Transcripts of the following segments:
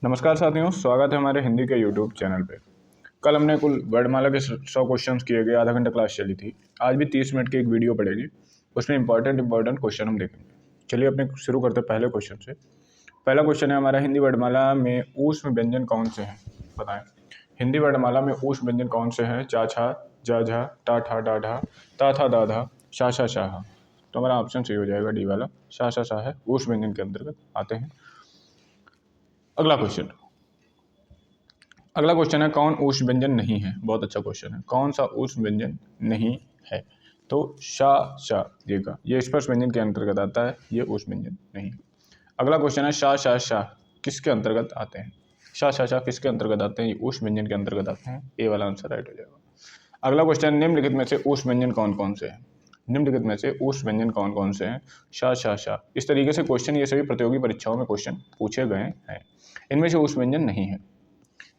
नमस्कार साथियों, स्वागत है हमारे हिंदी के यूट्यूब चैनल पे। कल हमने कुल वर्णमाला के 100 क्वेश्चंस किए गए, आधा घंटा क्लास चली थी। आज भी 30 मिनट की एक वीडियो पड़ेगी, उसमें इंपॉर्टेंट क्वेश्चन हम देखेंगे। चलिए अपने शुरू करते हैं पहले क्वेश्चन से। पहला क्वेश्चन है हमारा, हिंदी वर्णमाला में ऊष्म व्यंजन कौन से हैं, बताएं। हिंदी वर्णमाला में ऊष्म व्यंजन कौन से हैं? चा छा, जा झा, टा ठा डा ढा, ता था दा धा, शा शा शाह। तो हमारा ऑप्शन सही हो जाएगा डी वाला, शा शा शाह है, ऊष्म व्यंजन के अंतर्गत आते हैं। अगला क्वेश्चन है, कौन ऊष्म व्यंजन नहीं है? बहुत अच्छा क्वेश्चन है। कौन सा ऊष्म व्यंजन नहीं है? तो शा शा का ये स्पर्श व्यंजन के अंतर्गत आता है, ये ऊष्म व्यंजन नहीं है। अगला क्वेश्चन है, शा शा शा किसके अंतर्गत आते हैं? शा शा शा किसके अंतर्गत आते हैं? ये ऊष्म व्यंजन के अंतर्गत आते हैं, ए वाला आंसर राइट हो जाएगा। अगला क्वेश्चन, निम्नलिखित में से ऊष्म व्यंजन कौन कौन से हैं? निम्नलिखित में से ऊष्म व्यंजन कौन कौन से हैं? शा शा शा। इस तरीके से क्वेश्चन ये सभी प्रतियोगी परीक्षाओं में क्वेश्चन पूछे गए हैं। इनमें से ऊष्म व्यंजन नहीं है,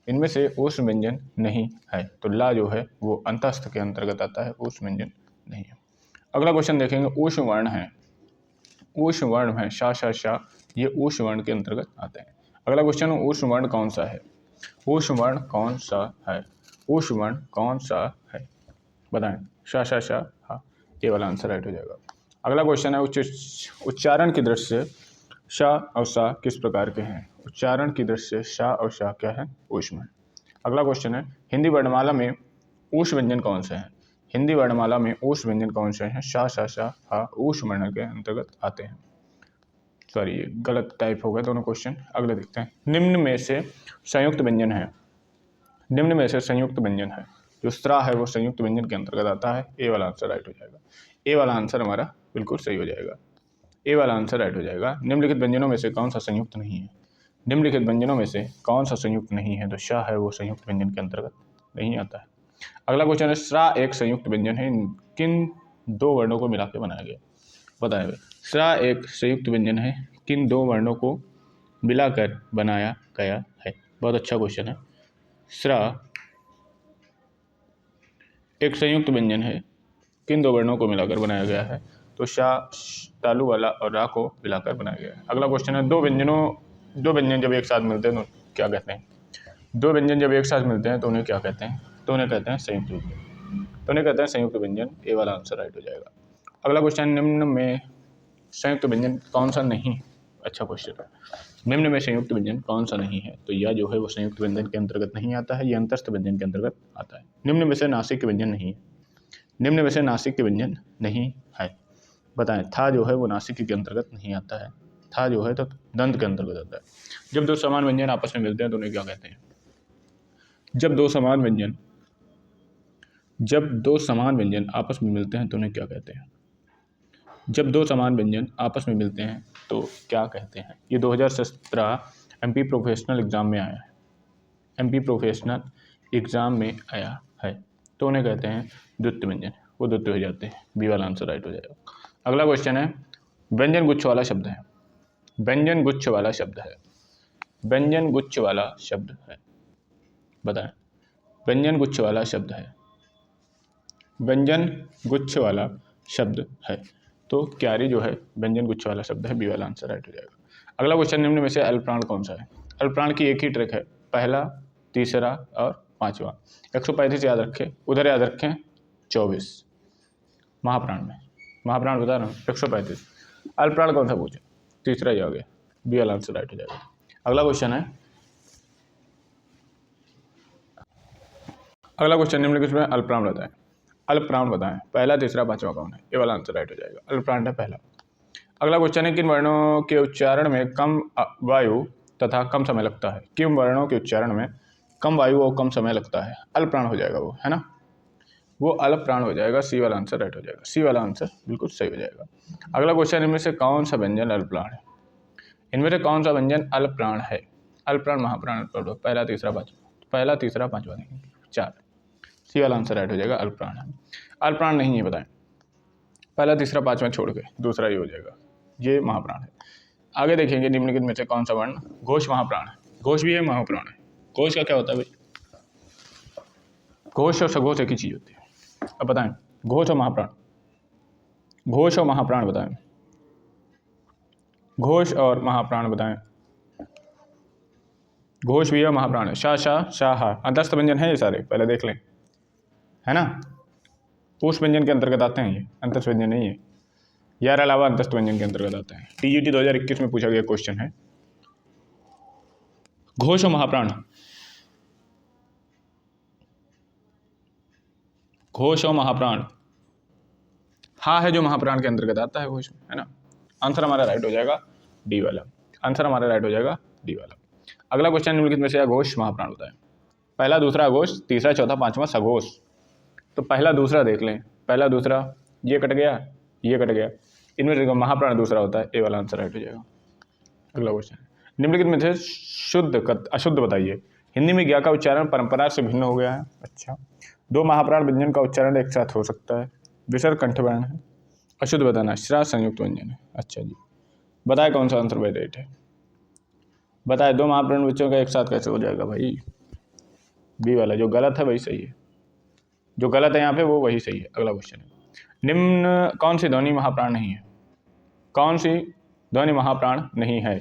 इनमें से ऊष्म व्यंजन नहीं है, तो ला जो है वो अंतस्थ के अंतर्गत आता है, ऊष्म व्यंजन नहीं है। अगला क्वेश्चन देखेंगे, ऊष्म वर्ण है, ऊष्म वर्ण है शा शा शा, ये ऊष्म वर्ण के अंतर्गत आते हैं। अगला क्वेश्चन, ऊष्म वर्ण कौन सा है? ऊष्म वर्ण कौन सा है? ऊष्म वर्ण कौन सा है, बताएं। शा शा शा, हाँ, ये वाला आंसर राइट हो जाएगा। अगला क्वेश्चन है, उच्चारण की दृष्टि से शा और सा किस प्रकार के हैं? उच्चारण की दृष्टि से शा और शा क्या है? ऊष्म है। अगला क्वेश्चन है, हिंदी वर्णमाला में ऊष्म व्यंजन कौन से हैं? हिंदी वर्णमाला में ऊष्म व्यंजन कौन से हैं? शा शा शा हा ऊष्म वर्ण के अंतर्गत आते हैं। सॉरी, ये गलत टाइप हो गए दोनों क्वेश्चन। अगले देखते हैं, निम्न में से संयुक्त व्यंजन है, निम्न में से संयुक्त व्यंजन है, जो स्त्रा है वो संयुक्त व्यंजन के अंतर्गत आता है, ए वाला आंसर राइट हो जाएगा। ए वाला आंसर हमारा बिल्कुल सही हो जाएगा, ए वाला आंसर राइट हो जाएगा। निम्नलिखित व्यंजनों में से कौन सा संयुक्त नहीं है? निम्नलिखित व्यंजनों में से कौन सा संयुक्त नहीं है? तो शाह है वो संयुक्त व्यंजन के अंतर्गत नहीं आता है। अगला क्वेश्चन है, श्रा एक संयुक्त व्यंजन है, किन दो वर्णों को मिला के बनाया गया? बताया गया श्रा एक संयुक्त व्यंजन है, किन दो वर्णों को मिलाकर बनाया गया है? बहुत अच्छा क्वेश्चन है। श्रा एक संयुक्त व्यंजन है, किन दो वर्णों को मिलाकर बनाया गया है? तो शा तालु वाला और रा को मिलाकर बनाया गया है। अगला क्वेश्चन है, दो व्यंजन जब एक साथ मिलते हैं तो क्या कहते हैं? दो व्यंजन जब एक साथ मिलते हैं तो उन्हें क्या कहते हैं? तो उन्हें कहते हैं संयुक्त व्यंजन, तो उन्हें कहते हैं संयुक्त व्यंजन, ए वाला आंसर राइट हो जाएगा। अगला क्वेश्चन, निम्न में संयुक्त व्यंजन कौन सा नहीं? अच्छा क्वेश्चन है। निम्न में संयुक्त व्यंजन कौन सा नहीं है? तो यह जो है वो संयुक्त व्यंजन के अंतर्गत नहीं आता है, यह अंतस्थ व्यंजन के अंतर्गत आता है। निम्न में से नासिक व्यंजन नहीं है, निम्न में से नासिक व्यंजन नहीं है, बताएं। था जो है वो नासिक के अंतर्गत नहीं आता है, था जो है तो दंत के अंतर्गत आता है। जब दो समान व्यंजन आपस में मिलते हैं तो उन्हें क्या कहते हैं? जब दो समान व्यंजन आपस में मिलते हैं तो उन्हें क्या कहते हैं? जब दो समान व्यंजन आपस में मिलते हैं तो क्या कहते हैं? ये 2017 एमपी प्रोफेशनल एग्जाम में आया है, एमपी प्रोफेशनल एग्जाम में आया है, तो उन्हें कहते हैं द्वितीय व्यंजन, वो द्वितीय हो जाते हैं, बी वाला आंसर राइट हो जाएगा। अगला क्वेश्चन है, व्यंजन गुच्छ वाला शब्द है, व्यंजन गुच्छ वाला शब्द है, व्यंजन गुच्छ वाला शब्द है, बताएं। व्यंजन गुच्छ वाला शब्द है, व्यंजन गुच्छ वाला शब्द है, तो क्यारी जो है व्यंजन गुच्छ वाला शब्द है, बी वाला आंसर राइट हो जाएगा। अगला क्वेश्चन, निम्न में से अल्पप्राण कौन सा है? अल्पप्राण की एक ही ट्रिक है, पहला, तीसरा और पांचवा। 135 याद रखें, उधर याद रखें 24 महाप्राण में, महाप्राण बता रहा हूँ 135। अल्पप्राण कौन सा पूछे? तीसरा ही आ गया, बी वाला आंसर राइट हो जाएगा। अगला क्वेश्चन है, अगला क्वेश्चन, निम्नलिखित में अल्पप्राण बताएं, अल्पप्राण बताएं, पहला, तीसरा, पांचवा कौन है? ये वाला आंसर राइट हो जाएगा, अल्पप्राण है पहला। अगला क्वेश्चन है, किन वर्णों के उच्चारण में कम वायु तथा कम समय लगता है? किन वर्णों के उच्चारण में कम वायु और कम समय लगता है? अल्पप्राण हो जाएगा वो, है ना, वो अल्पप्राण हो जाएगा, सी वाला आंसर राइट हो जाएगा, सी वाला आंसर बिल्कुल सही हो जाएगा। अगला क्वेश्चन, इनमें से कौन सा व्यंजन अल्पप्राण है? इनमें से कौन सा व्यंजन अल्पप्राण है? अल्पप्राण, महाप्राण, पहला, तीसरा, पांचवा, पहला, तीसरा, पांचवा नहीं, 4, सी वाला आंसर राइट हो जाएगा, अल्पप्राण है। अल्पप्राण नहीं है, बताएं। पहला, तीसरा, पांचवा छोड़ के दूसरा ही हो जाएगा, ये महाप्राण है। आगे देखेंगे, निम्नलिखित में से कौन सा वर्ण घोष महाप्राण है? घोष भी है, महाप्राण है। घोष का क्या होता है भाई? घोष और सघोष एक ही चीज होती है। अब बताएं, घोष और महाप्राण, घोष और महाप्राण बताएं, घोष और महाप्राण बताएं, घोष भी है, महाप्राण है। शा शा शाह अंतस्थ व्यंजन है ये सारे, पहले देख लें, है ना। ऊष्म व्यंजन के अंतर्गत आते हैं ये, अंतस्थ व्यंजन नहीं है। यार अलावा अंतस्थ व्यंजन के अंतर्गत आते हैं। टीजीटी 2021 में पूछा गया क्वेश्चन है। घोष और महाप्राण, घोष और महाप्राण, हा है जो महाप्राण के अंतर्गत आता है घोष में, है ना। आंसर हमारा राइट हो जाएगा डी वाला, आंसर हमारा राइट हो जाएगा डी वाला। अगला क्वेश्चन निम्नलिखित में से अघोष महाप्राण होता है। पहला दूसरा अघोष, तीसरा चौथा पांचवा सघोष। तो पहला दूसरा देख लें, पहला दूसरा, ये कट गया, ये कट गया, इनमें से महाप्राण दूसरा होता है, ए वाला आंसर राइट हो जाएगा। अगला क्वेश्चन, निम्नलिखित में से शुद्ध अशुद्ध बताइए। हिंदी में ज्ञा का उच्चारण परंपरा से भिन्न हो गया है। अच्छा, दो महाप्राण व्यंजन का उच्चारण एक साथ हो सकता है। विसर्ग कंठवर्ण है। अशुद्ध बताना, श्रा संयुक्त व्यंजन है। अच्छा जी, बताए कौन सा आंसर बाई राइट है, बताए। दो महाप्राण बच्चों का एक साथ कैसे हो जाएगा भाई, बी वाला। जो गलत है वही सही है, जो गलत है यहाँ पे वो वही सही है। अगला क्वेश्चन है, निम्न कौन सी ध्वनि महाप्राण नहीं है, कौन सी ध्वनि महाप्राण नहीं है।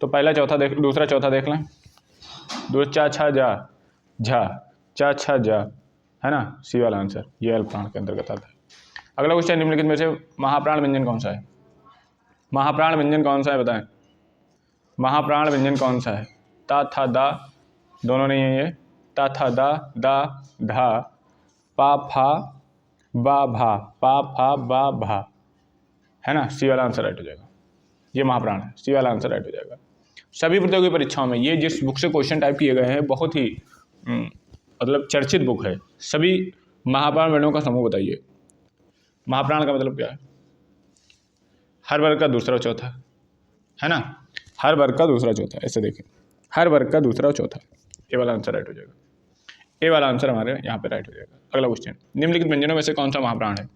तो पहला चौथा देख, दूसरा चौथा देख लें। दूसरा चा छा जा, झा, चा छा जा, है ना, सी वाला आंसर, ये अल्पप्राण के अंतर्गत आता है। अगला क्वेश्चन, निम्नलिखित में से महाप्राण व्यंजन कौन सा है, महाप्राण व्यंजन कौन सा है बताएं, महाप्राण व्यंजन कौन सा है। ता था दा दोनों नहीं है ये, ता था दा धा, पा फा बा भा, पा फा बा भा, है ना, सी वाला आंसर राइट हो जाएगा। ये महाप्राण है, सी वाला आंसर राइट हो जाएगा। सभी प्रतियोगी परीक्षाओं में ये जिस बुक से क्वेश्चन टाइप किए गए हैं बहुत ही मतलब चर्चित बुक है। सभी महाप्राण वर्णों का समूह बताइए। महाप्राण का मतलब क्या है, हर वर्ग का दूसरा चौथा, है ना, हर वर्ग का दूसरा चौथा, ऐसे देखें, हर वर्ग का दूसरा चौथा, ये वाला आंसर राइट हो जाएगा। ए वाला आंसर हमारे यहाँ पे राइट हो जाएगा। अगला क्वेश्चन, निम्नलिखित व्यंजनों में से कौन सा महाप्राण है,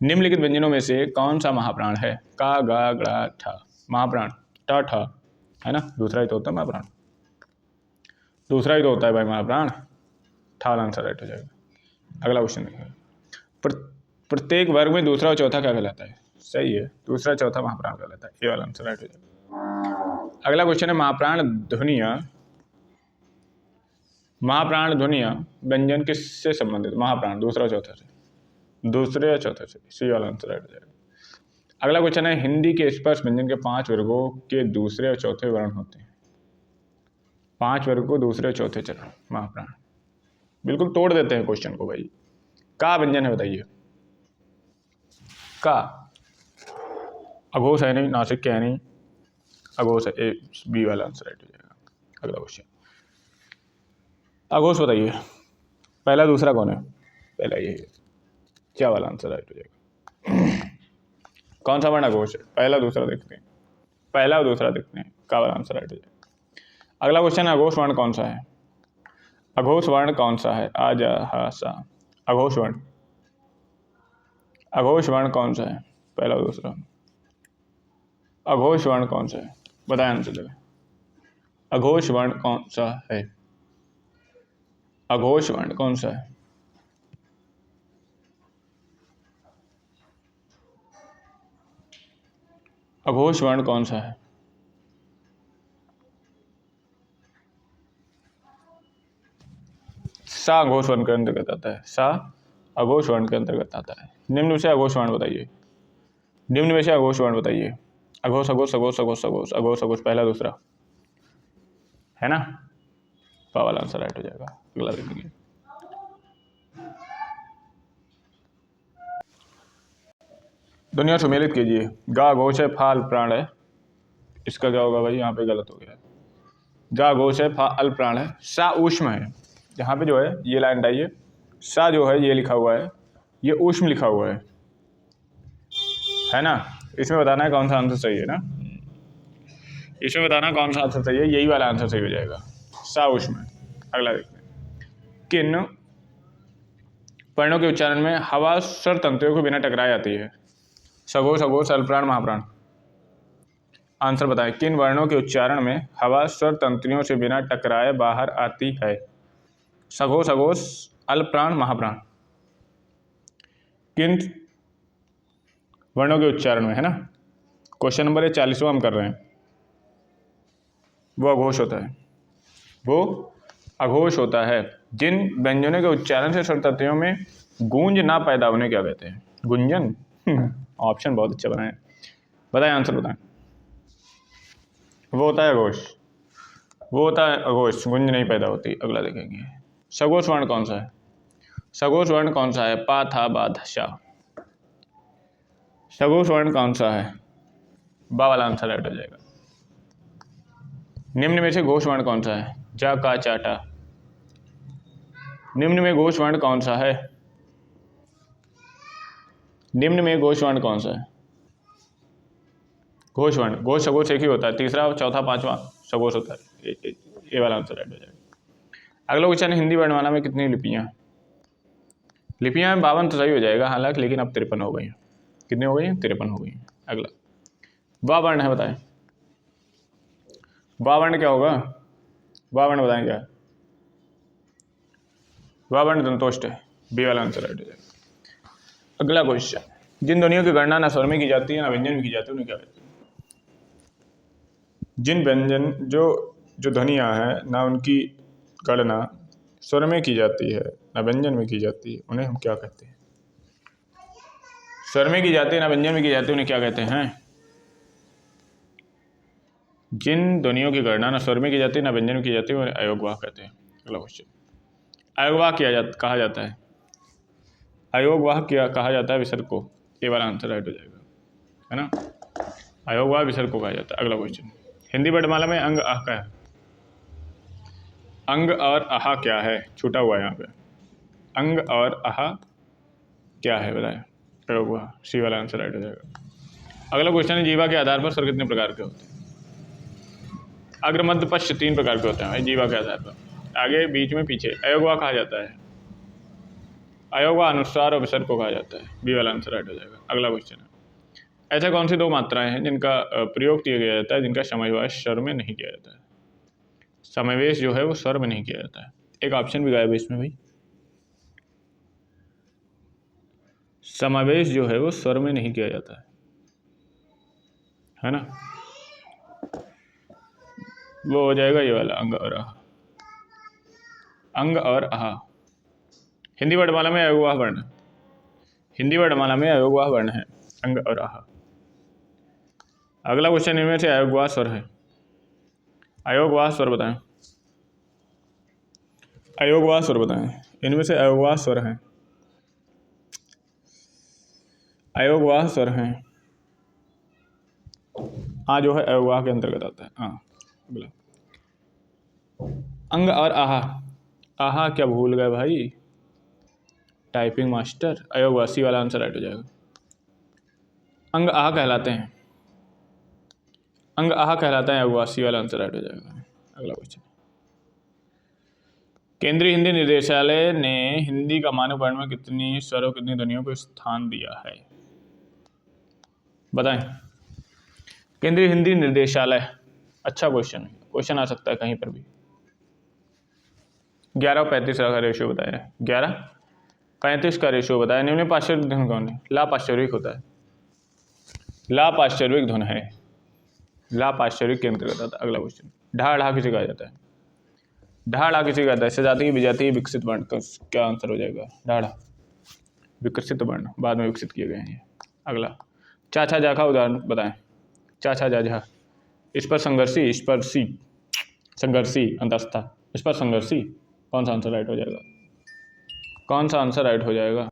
निम्नलिखित व्यंजनों में से कौन सा महाप्राण है। का गा गड़ा ठा, महाप्राण ट ठ, है ना, दूसरा ही तो होता है महाप्राण, दूसरा ही तो होता है भाई महाप्राण, ठा वाला आंसर राइट हो जाएगा। अगला क्वेश्चन देखिए, प्रत्येक वर्ग में दूसरा और चौथा क्या कहलाता है, सही है, दूसरा चौथा महाप्राण कहलाता है, ये वाला आंसर राइट हो जाएगा। अगला क्वेश्चन है, महाप्राण ध्वनियाँ, महाप्राण ध्वनियाँ व्यंजन किससे संबंधित, महाप्राण दूसरा चौथा से, दूसरे या चौथे से, सी वाला आंसर राइट हो जाएगा। अगला क्वेश्चन है, हिंदी के स्पर्श व्यंजन के 5 वर्गों के दूसरे और चौथे वर्ण होते हैं। 5 वर्ग को दूसरे और चौथे चरण महाप्राण, बिल्कुल तोड़ देते हैं क्वेश्चन को भाई। का व्यंजन है बताइए, का अघोष है नहीं, नासिक के है नहीं, अघोष है, ए बी वाला आंसर राइट हो जाएगा। अगला क्वेश्चन, अघोष बताइए, पहला दूसरा कौन है, पहला यही है, क्या वाला आंसर राइट हो जाएगा। कौन सा वर्ण अघोष है, पहला दूसरा देखते हैं, पहला और दूसरा देखते हैं, का वाला आंसर राइट हो जाएगा। अगला क्वेश्चन है, अघोष वर्ण कौन सा है, अघोष वर्ण कौन सा है, आ जा हा सा, अघोष वर्ण, अघोष वर्ण कौन सा है, पहला और दूसरा, अघोष वर्ण कौन सा है, बताएं आंसर दें। अघोष वर्ण कौन सा है, अघोष वर्ण कौन सा है, अघोष वर्ण कौन सा है, सा अघोष वर्ण के अंतर्गत आता है, सा अघोष वर्ण के अंतर्गत आता है। निम्न में से अघोष वर्ण बताइए, निम्न में से अघोष वर्ण बताइए, अघोष अघोष अघोष अघोष अघोष अघोष अघोष, पहला दूसरा, है ना, पा वाला आंसर राइट हो जाएगा। अगला देखेंगे, दुनिया सुमेलित कीजिए। गा घोष है, फा अल्पप्राण है, इसका क्या होगा भाई, यहाँ पे गलत हो गया है। गा घोष है, फा अल्पप्राण है, सा ऊष्म है, यहाँ पे जो है ये लाइन डालिए, सा जो है ये लिखा हुआ है, ये ऊष्म लिखा हुआ है ना। इसमें बताना है कौन सा आंसर सही है ना, इसमें बताना कौन सा आंसर सही है, यही वाला आंसर सही हो जाएगा, सा ऊष्म है। अगला देखते हैं, किन वर्णों के उच्चारण में हवा स्वर तंतुओं को बिना टकराए आती है। सघोष अघोष अल्पप्राण महाप्राण, आंसर बताएं, किन वर्णों के उच्चारण में हवा स्वर तंतुओं से बिना टकराए बाहर आती है। सघोष अघोष अल्पप्राण महाप्राण, किन वर्णों के उच्चारण में, है ना। क्वेश्चन नंबर 40वां हम कर रहे हैं। वो अघोष होता है, वो अघोष होता है। जिन व्यंजनों के उच्चारण से स्वरतंत्रियों में गूंज ना पैदा होने क्या कहते हैं? गुंजन। ऑप्शन बहुत अच्छा बनाए। बताएं, आंसर बताएं। वो होता है अघोष, वो होता है अघोष, गुंज नहीं पैदा होती। अगला देखेंगे, सघोष वर्ण कौन सा है? सघोष वर्ण कौन सा है? पा था बा धा शा। सघोष वर्ण कौन सा है? बा वाला आंसर राइट हो जाएगा। निम्न में से घोष वर्ण कौन सा है? जा का चा टा। निम्न में घोष वर्ण कौन सा है? निम्न में घोष वर्ण कौन सा है? घोष वर्ण, घोष सघोष एक ही होता है, तीसरा चौथा पांचवा सघोष होता है। ये वाला आंसर राइट हो जाएगा। अगला क्वेश्चन है, हिंदी वर्णमाला में कितनी लिपियां? लिपियां 52 तो सही हो जाएगा हालांकि, लेकिन अब 53 हो गई हैं। कितनी हो गई हैं? 53 हो गई हैं। अगला वा वर्ण है, बताएं वा वर्ण क्या होगा? वा वर्ण बताएं क्या है? वा वर्ण दंतोष्ट है, बी वाला आंसर राइट हो जाएगा। अगला क्वेश्चन, जिन ध्वनियों की गणना ना स्वर में की जाती है ना व्यंजन में की जाती है, उन्हें क्या कहते हैं? जिन व्यंजन जो ध्वनियाँ हैं ना उनकी गणना स्वर में की जाती है ना व्यंजन में की जाती है, उन्हें हम क्या कहते हैं? स्वर में की जाती है ना व्यंजन में की जाती है, उन्हें क्या कहते हैं? जिन ध्वनियों की गणना ना स्वर में की जाती है ना व्यंजन में की जाती है, उन्हें अयोगवाह कहते हैं। अगला क्वेश्चन, अयोगवाह कहा जाता है, अयोगवाह क्या कहा जाता है विसर्ग को? ये वाला आंसर राइट हो जाएगा, है ना। अयोगवाह विसर्ग को कहा जाता है। अगला क्वेश्चन, हिंदी वर्णमाला में अंग आह क्या है? अंग और आहा क्या है? छूटा हुआ है यहाँ पे। अंग और आहा क्या है बताएं? अयोगवाह, सी वाला आंसर राइट हो जाएगा। अगला क्वेश्चन है, जीवा के आधार पर स्वर कितने प्रकार के होते हैं? अग्र मध्य पश्च 3 प्रकार के होते हैं भाई जीवा के आधार पर, आगे बीच में पीछे। अयोगवाह कहा जाता है, अयोगवाह अनुस्वार और विसर्ग को कहा जाता है। बी वाला आंसर राइट हो जाएगा। अगला क्वेश्चन है, ऐसा कौन सी 2 मात्राएं हैं जिनका प्रयोग किया गया जाता है जिनका समावेश स्वर में नहीं किया जाता है? समावेश जो है वो स्वर में नहीं किया जाता है। एक ऑप्शन भी गायब है इसमें भाई, समावेश जो है वो स्वर में नहीं किया जाता है ना। वो हो जाएगा ये वाला, अंग और आहा। अंग और आहा हिंदी वर्णमाला में अयोगवाह वर्ण, हिंदी वर्णमाला में अयोगवाह वर्ण है अंग और आहा। अगला क्वेश्चन, इनमें से अयोगवाह स्वर है, अयोगवाह स्वर बताएं, अयोगवाह स्वर बताएं। इनमें से अयोगवाह स्वर हैं, अयोगवाह स्वर हैं। आ जो है अयोगवाह के अंतर्गत आता है। हाँ, अगला अंग और आहा, आहा क्या भूल गए भाई, टाइपिंग मास्टर। अयोगवाह, सी वाला आंसर राइट हो जाएगा। अंग आहा कहलाते हैं, अंग आहा कहलाता है अयोगवाह, सी वाला आंसर राइट हो जाएगा। अगला क्वेश्चन, केंद्रीय हिंदी निर्देशालय ने हिंदी का मानक वर्ण में कितनी स्वरों कितनी ध्वनियों को स्थान दिया है? बताएं। केंद्रीय हिंदी निर्देशालय, अच्छा क्वेश्चन है, क्वेश्चन आ सकता है कहीं पर भी। 11 और 35 का रेशियो बताया है, 11-35 का रेशियो बताया। निम्न पाश्चर्विक धुन कौन है? ला पाश्चर्विक होता है, ला पाश्चर्विक धुन है, ला पाश्चर्विक के अंतर्गत आता है। अगला क्वेश्चन, ढा ढा किसे कहा जाता है? ढा ढा किसे कहता है? सजातीय विजातीय विकसित वर्ण का क्या आंसर हो जाएगा? ढा ढा विकसित वर्ण, बाद में विकसित किए गए हैं। अगला, चा छा जा का उदाहरण बताएं। चा छा जा झा, इस पर संघर्षी, इस पर सी, संघर्षी अंतस्था, इस पर संघर्षी, कौन सा आंसर राइट हो जाएगा? कौन सा आंसर राइट हो जाएगा?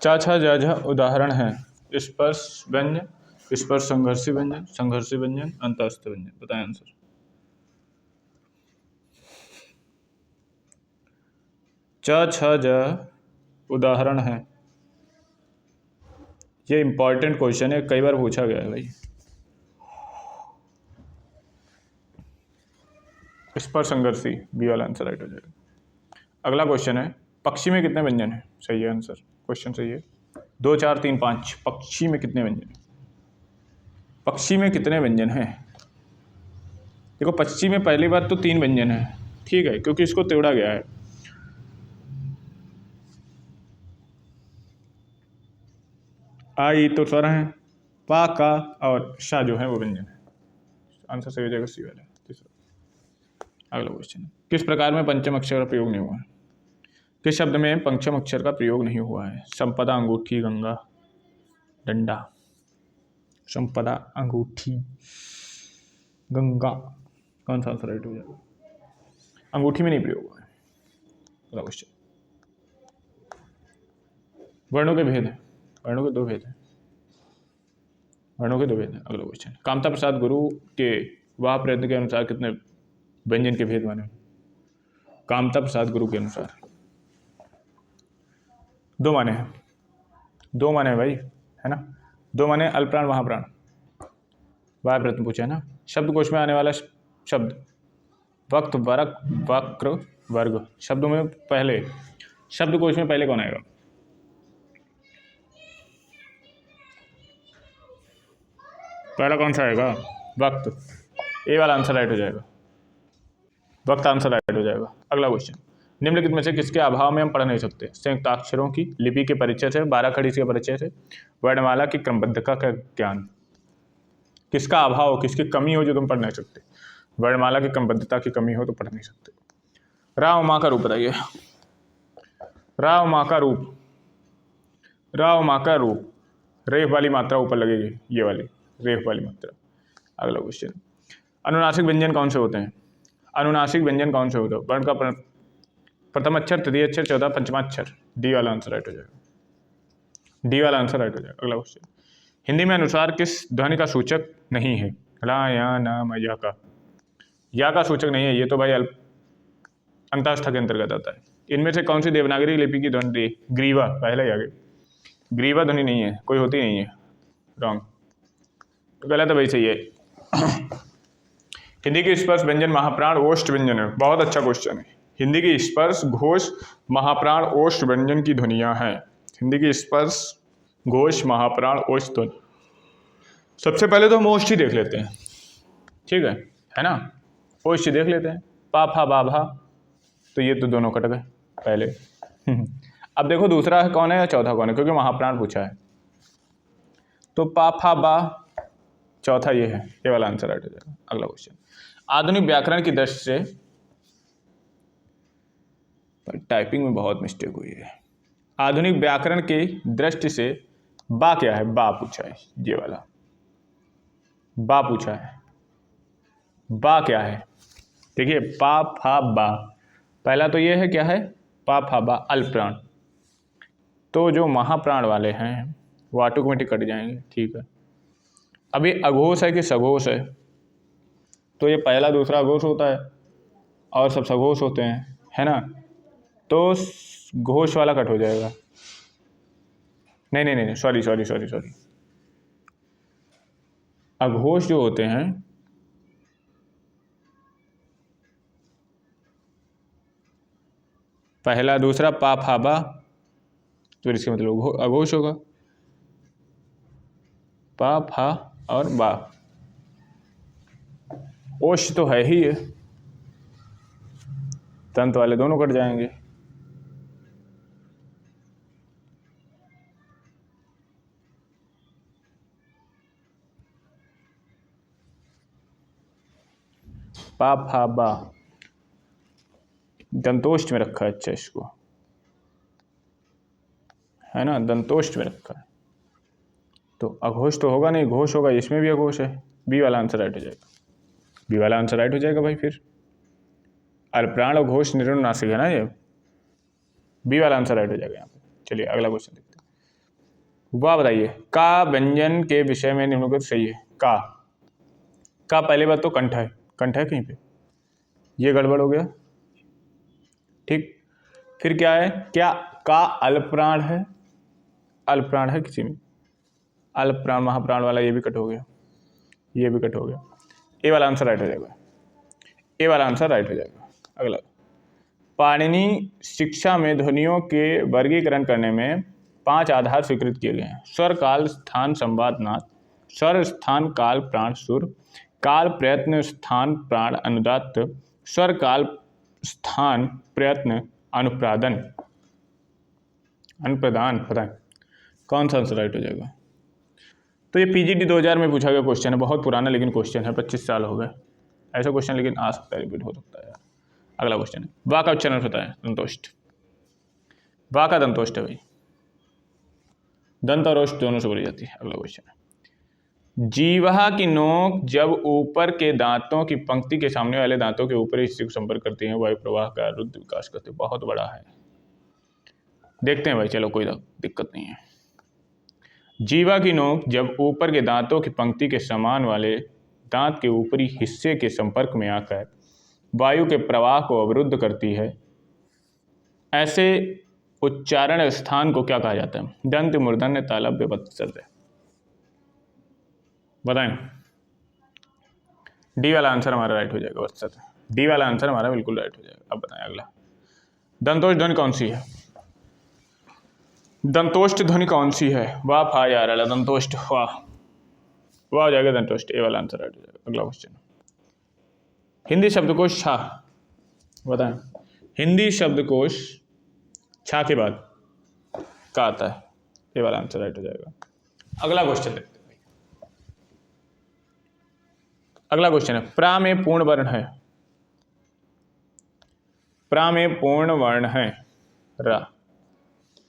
चा छा जा झा उदाहरण है, स्पर्श व्यंजन, इस पर संघर्षी व्यंजन, संघर्षी व्यंजन, अंतस्थ व्यंजन, बताएं आंसर। च छ ज उदाहरण है, ये इंपॉर्टेंट क्वेश्चन है, कई बार पूछा गया है भाई। इस पर संघर्षी, बी वाला आंसर राइट हो जाएगा। अगला क्वेश्चन है, पक्षी में कितने व्यंजन है? सही है आंसर, क्वेश्चन सही है। 2 4 3 5, पक्षी में कितने व्यंजन है? पक्षी में कितने व्यंजन हैं? देखो पक्षी में पहली बात तो 3 व्यंजन है, ठीक है, क्योंकि इसको तोड़ा गया है। आ ई तो स्वर हैं, पा का और शा जो है वो व्यंजन है। आंसर सही हो जाएगा सी वाला। तीसरा अगला क्वेश्चन, किस प्रकार में पंचम अक्षर का प्रयोग नहीं हुआ है? किस शब्द में पंचम अक्षर का प्रयोग नहीं हुआ है? संपदा, अंगूठी, गंगा, डंडा। संपदा, अंगूठी, गंगा, कौन सा आंसर राइट हो जाएगा? अंगूठी में नहीं प्रयोग हुआ है। अगला क्वेश्चन, वर्णों के भेद है, वर्णों के दो भेद है, वर्णों के दो भेद है। अगला क्वेश्चन, कामता प्रसाद गुरु के वाह प्रयत्न के अनुसार कितने व्यंजन के भेद माने? कामता प्रसाद गुरु के अनुसार दो माने हैं, दो माने हैं भाई, है ना, दो माने अल्पप्राण महाप्राण। वाह प्रयत्न पूछा है ना। शब्दकोश में आने वाला शब्द वक्त, वरक, वक्र, वर्ग, शब्दों में पहले, शब्दकोश में पहले कौन आएगा? पहला कौन सा आएगा? वक्त। ए वाला आंसर राइट हो जाएगा, वक्त आंसर राइट हो जाएगा। अगला क्वेश्चन, निम्नलिखित में से किसके अभाव में हम पढ़ नहीं सकते? संयुक्ताक्षरों की, लिपि के परिचय से, 12 खड़ी के परिचय से, वर्णमाला की क्रमबद्धता का ज्ञान। किसका अभाव हो, किसकी कमी हो जो तुम पढ़ नहीं सकते? वर्णमाला की क्रमबद्धता की कमी हो तो पढ़ नहीं सकते। रा माँ का रूप बताइए। रा माँ का रूप, रा माँ का रूप, रेफ वाली मात्रा ऊपर लगेगी, ये वाली रेफ वाली मात्रा। अगला क्वेश्चन, अनुनासिक व्यंजन कौन से होते हैं? अनुनासिक व्यंजन कौन से होते हैं? वर्ण का प्रथम अक्षर, तृतीय अक्षर, चौथा पंचमाक्षर। डी वाला आंसर राइट हो जाएगा, डी वाला आंसर राइट हो जाएगा। अगला क्वेश्चन, हिंदी में अनुसार किस ध्वनि का सूचक नहीं है? ला, या, ना, म, या का सूचक नहीं है, ये तो भाई अंतस्थ के अंतर्गत आता है। इनमें से कौन सी देवनागरी लिपि की ध्वनि? ग्रीवा, पहले ही आगे, ग्रीवा ध्वनि नहीं है, कोई होती नहीं है, रॉन्ग, तो गलत है भाई, सही है। हिंदी की स्पर्श व्यंजन महाप्राण ओष्ठ व्यंजन है, बहुत अच्छा क्वेश्चन है। हिंदी की स्पर्श घोष महाप्राण ओष्ठ व्यंजन की ध्वनियां हैं। हिंदी की स्पर्श घोष महाप्राण ओष्ठ ध्वनि। सबसे पहले तो हम ओष्ठ ही देख लेते हैं, ठीक है ना, ओष्ठ देख लेते हैं। पा फा बा भा, तो ये तो दोनों कट गए पहले। अब देखो दूसरा है कौन है या चौथा कौन है, क्योंकि महाप्राण पूछा है। तो पा फा बा, चौथा ये है, ये वाला आंसर राइट हो जाएगा। अगला क्वेश्चन, आधुनिक व्याकरण की दृष्टि से, पर टाइपिंग में बहुत मिस्टेक हुई है। आधुनिक व्याकरण की दृष्टि से बा क्या है? बा पूछा है, ये वाला बा पूछा है। बा क्या है? देखिए, पा फा बा, पहला तो ये है क्या है? पा फा बा, अल्पप्राण। तो जो महाप्राण वाले हैं वो ऑटोमेटिक कट जाएंगे, ठीक है। अभी अघोष है कि सघोष है? तो ये पहला दूसरा अघोष होता है और सब सघोष होते हैं, है ना, तो घोष वाला कट हो जाएगा। नहीं नहीं नहीं, सॉरी सॉरी सॉरी सॉरी, अघोष जो होते हैं, पहला दूसरा पा फा बा, तो इसके मतलब अघोष होगा। पा फा और बा, ओष तो है ही है, तंत वाले दोनों कट जाएंगे। पा फा बा दंतोष्ठ में रखा है, अच्छा इसको, है ना, दंतोष्ठ में रखा है, तो अघोष तो होगा नहीं, घोष होगा, इसमें भी अघोष है। बी वाला आंसर राइट हो जाएगा, बी वाला आंसर राइट हो जाएगा भाई। फिर अल्पप्राण और घोष निरुनासिक है ना, ये बी वाला आंसर राइट हो जाएगा यहाँ पे। चलिए अगला क्वेश्चन देखते हैं। वाह बताइए, का व्यंजन के विषय में निम्नलिखित सही है? का पहले बात तो कंठ है, कंठ है कहीं पे, ये गड़बड़ हो गया, ठीक। फिर क्या है, क्या का अल्पप्राण है? अल्पप्राण है किसी में? अल्पप्राण महाप्राण वाला ये भी कट हो गया, ये भी कट हो गया। ए वाला आंसर राइट हो जाएगा, ए वाला आंसर राइट हो जाएगा। अगला, पाणिनि शिक्षा में ध्वनियों के वर्गीकरण करने में 5 आधार स्वीकृत किए गए हैं। स्वर, काल, स्थान, संवाद, नाद। स्वर, स्थान, काल, प्राण, सुर। काल, प्रयत्न, स्थान, प्राण, अनुदात्त। स्वर, काल, स्थान, प्रयत्न, अनुप्रादन, अनुप्रदान, पता है कौन सा आंसर राइट हो जाएगा? तो ये PGT 2000 में पूछा गया क्वेश्चन है, बहुत पुराना लेकिन क्वेश्चन है, 25 साल हो गए ऐसा क्वेश्चन, लेकिन आ सकता है, रिपीट हो सकता है यार। अगला क्वेश्चन है, वा का उच्चारण होता है दंतोष्ट, वा का दंतोष्ट है भाई, दंत और ओष्ठ दोनों से बोली जाती है। अगला क्वेश्चन है, जीवा की नोक जब ऊपर के दांतों की पंक्ति के सामने वाले दांतों के ऊपरी हिस्से को संपर्क करती है, वायु प्रवाह का रुद्र विकास करते हैं। बहुत बड़ा है, देखते हैं भाई, चलो कोई दिक्कत नहीं है। जीवा की नोक जब ऊपर के दांतों की पंक्ति के समान वाले दांत के ऊपरी हिस्से के संपर्क में आकर वायु के प्रवाह को अवरुद्ध करती है, ऐसे उच्चारण स्थान को क्या कहा जाता है? दंत, मूर्धन्य, तालव्य, वत्सल्य। बताएं। डी वाला आंसर हमारा राइट हो जाएगा, वत्सल्य। डी वाला आंसर हमारा बिल्कुल राइट हो जाएगा। अब बताएं अगला, दंतोष्ठ ध्वनि कौन सी है? दंतोष्ठ ध्वनि कौन सी है? वाह फा यार अला दंतोष्ठ, वाह वाह हो जाएगा दंतोष्ठ, ए वाला आंसर राइट हो जाएगा। अगला क्वेश्चन, हिंदी शब्दकोश छा, बताएं। हिंदी शब्दकोश छा के बाद का आता है? ये वाला आंसर राइट हो जाएगा। अगला क्वेश्चन देखते हैं। अगला क्वेश्चन है, प्रा में पूर्ण वर्ण है, प्रा में पूर्ण वर्ण है रा,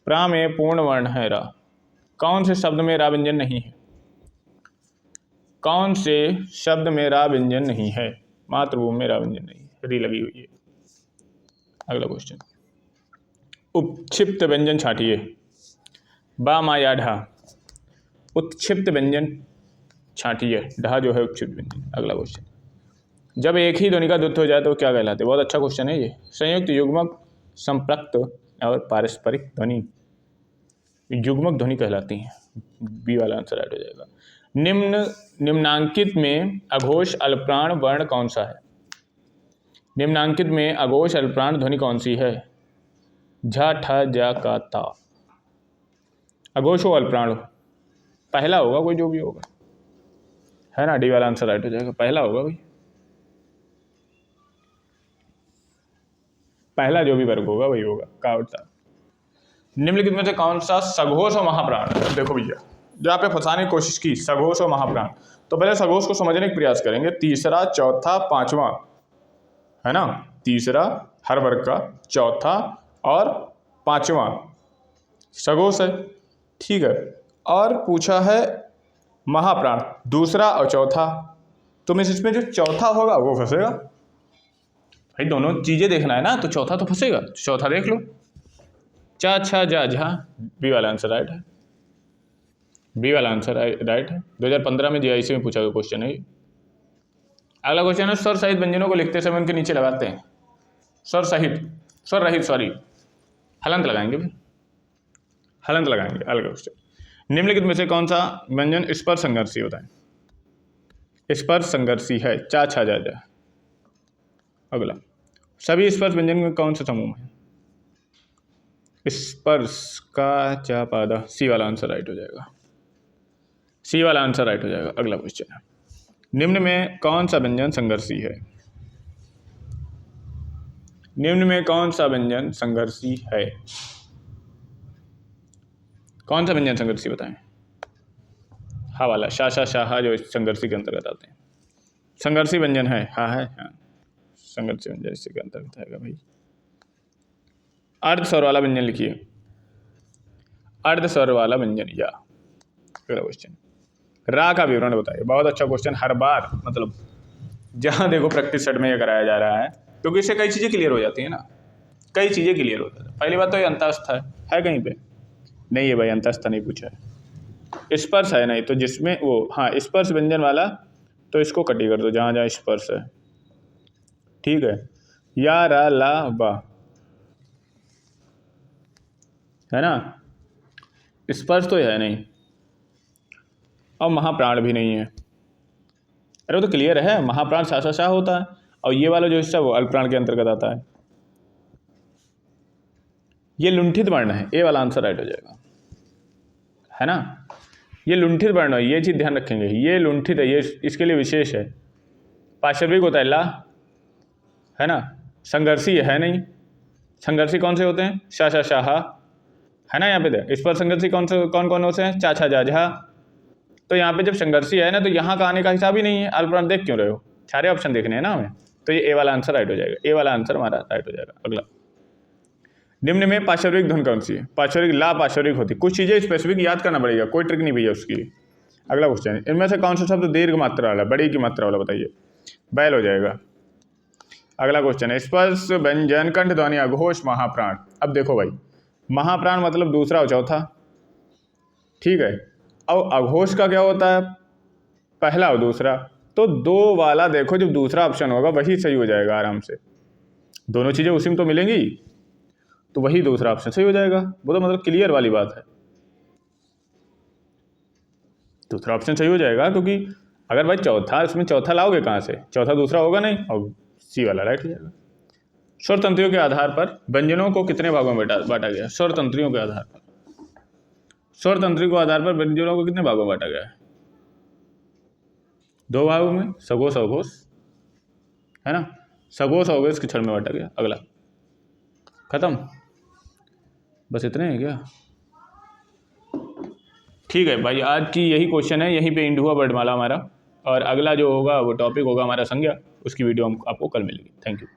प्रा में पूर्ण वर्ण है रा, कौन से शब्द में रा व्यंजन नहीं है? कौन से शब्द में रा व्यंजन नहीं है? मातृभूमि में रा व्यंजन नहीं है, री लगी हुई है। अगला क्वेश्चन, उपक्षिप्त व्यंजन छाटिए, बा मा या ढा, उत्क्षिप्त व्यंजन छाटिए, ढा जो है उपक्षिप्त व्यंजन। अगला क्वेश्चन, जब एक ही ध्वनि का द्वुत्व हो जाए तो क्या कहलाते? बहुत अच्छा क्वेश्चन है ये। संयुक्त, युग्मक, संप्रक्त और पारस्परिक ध्वनि युग्मक ध्वनि कहलाती हैं। बी वाला आंसर राइट हो जाएगा। निम्नांकित में अघोष अल्पप्राण वर्ण कौन सा है? निम्नांकित में अघोष अल्पप्राण ध्वनि कौन सी है? झा, ठ, जा, का, ता। अघोष हो अल्पप्राण हो, पहला होगा कोई जो भी होगा, है ना। डी वाला आंसर राइट हो जाएगा, पहला होगा भाई, पहला जो भी वर्ग होगा वही होगा, का और ता। निम्नलिखित में से कौन सा सघोष और महाप्राण? देखो भैया, जहाँ पे फंसाने की कोशिश की सघोष और महाप्राण, तो पहले सघोष को समझने का प्रयास करेंगे। तीसरा, चौथा, पांचवा, है ना। तीसरा हर वर्ग का, चौथा और पांचवा सघोष है, ठीक है। और पूछा है महाप्राण, दूसरा और चौथा, तो मैं इसमें जो चौथा होगा वो फंसेगा भाई। दोनों चीजें देखना है ना, तो चौथा तो फंसेगा, चौथा देख लो। चा, छा, जा, झा, बी वाला आंसर राइट है, बी वाला आंसर राइट है। 2015 में जीआईसी में पूछा गया क्वेश्चन है। अगला क्वेश्चन है, स्वर सहित व्यंजनों को लिखते समय उनके नीचे लगाते हैं। स्वर सहित, स्वर रहित सॉरी, हलंत लगाएंगे भाई, हलंत लगाएंगे। अगला क्वेश्चन, निम्नलिखित में से कौन सा व्यंजन स्पर्श संघर्षी होता है? स्पर्श संघर्षी है, चा, छा, जा, जा। अगला, सभी स्पर्श व्यंजन में कौन सा समूह है? स्पर्श का, चा, पादा, सी वाला आंसर राइट हो जाएगा, सी वाला आंसर राइट हो जाएगा। अगला क्वेश्चन है, निम्न में कौन सा व्यंजन संघर्षी है? निम्न में कौन सा व्यंजन संघर्षी है? कौन सा व्यंजन संघर्षी बताएं? हा वाला, शा, शा, शाह जो संघर्षी के अंतर्गत आते हैं, संघर्षी व्यंजन है, हाँ है, हाँ संघर्षी व्यंजन इसी के अंतर्गत आएगा भाई। अर्ध स्वर वाला व्यंजन लिखिए, अर्ध स्वर वाला व्यंजन या। अगला क्वेश्चन, रा का विवरण बताइए। बहुत अच्छा क्वेश्चन, हर बार मतलब जहाँ देखो प्रैक्टिस सेट में ये कराया जा रहा है, क्योंकि इससे कई चीज़ें क्लियर हो जाती है ना, कई चीज़ें क्लियर हो जाती है। पहली बात तो ये अंतस्थ है कहीं पे? नहीं है भाई, अंतस्थ नहीं पूछा है। स्पर्श है नहीं, तो जिसमें वो, हाँ स्पर्श व्यंजन वाला, तो इसको कटी कर दो जहाँ जहाँ स्पर्श है, ठीक है। या, रा, ला, बा, है ना। स्पर्श तो है नहीं, और महाप्राण भी नहीं है। अरे वो तो क्लियर है, महाप्राण शा, शा, शा होता है, और ये वाला जो हिस्सा वो अल्पप्राण के अंतर्गत आता है। ये लुंठित वर्ण है, ए वाला आंसर राइट हो जाएगा, है ना। ये लुंठित वर्ण है, ये चीज़ ध्यान रखेंगे, ये लुंठित है, ये इसके लिए विशेष है। पार्श्विक होता है ला, है ना। संघर्षी है नहीं, संघर्षी कौन से होते हैं? शा, शा, शाह, है ना। यहाँ पे इस पर संघर्षी कौन से, कौन कौन होते हैं? चा, छा, जा, झा, तो यहाँ पे जब संघर्षीय है ना, तो यहाँ का आने का हिसाब ही नहीं है। अल्पविराम देख क्यों रहे हो, सारे ऑप्शन देखने हैं ना हमें, तो ये ए वाला आंसर राइट हो जाएगा, ए वाला आंसर हमारा राइट हो जाएगा। अगला, निम्न में पार्श्विक धुन कौन सी है? पार्श्विक ला पार्श्विक होती, कुछ चीज़ें स्पेसिफिक याद करना पड़ेगा, कोई ट्रिक नहीं भैया उसकी। अगला क्वेश्चन है, इनमें से कौन सा शब्द दीर्घ मात्रा वाला, बड़ी की मात्रा वाला बताइए? बैल हो जाएगा। अगला क्वेश्चन है, स्पर्श व्यंजन कंठ ध्वनि अघोष महाप्राण। अब देखो भाई, महाप्राण मतलब दूसरा और चौथा, ठीक है, और अघोष का क्या होता है? पहला और दूसरा। तो दो वाला देखो, जब दूसरा ऑप्शन होगा वही सही हो जाएगा आराम से, दोनों चीज़ें उसी में तो मिलेंगी, तो वही दूसरा ऑप्शन सही हो जाएगा। वो तो मतलब क्लियर वाली बात है, दूसरा ऑप्शन सही हो जाएगा, क्योंकि अगर भाई चौथा, इसमें चौथा लाओगे कहाँ से, चौथा दूसरा होगा नहीं, और सी वाला राइट हो जाएगा। स्वर तंत्रियों के आधार पर व्यंजनों को कितने भागों में बांटा गया? स्वर तंत्रियों के आधार पर, स्वर तंत्रियों के आधार पर व्यंजनों को कितने भागों में बांटा गया है? 2 भागों में, सघोष अघोष, है ना, सघोष अघोष के क्षण में बांटा गया। अगला, खत्म, बस इतने हैं क्या? ठीक है भाई, आज की यही क्वेश्चन है, यहीं पे एंड हुआ वर्णमाला हमारा, और अगला जो होगा वो टॉपिक होगा हमारा संज्ञा, उसकी वीडियो हम आपको कल मिलेगी। Thank you.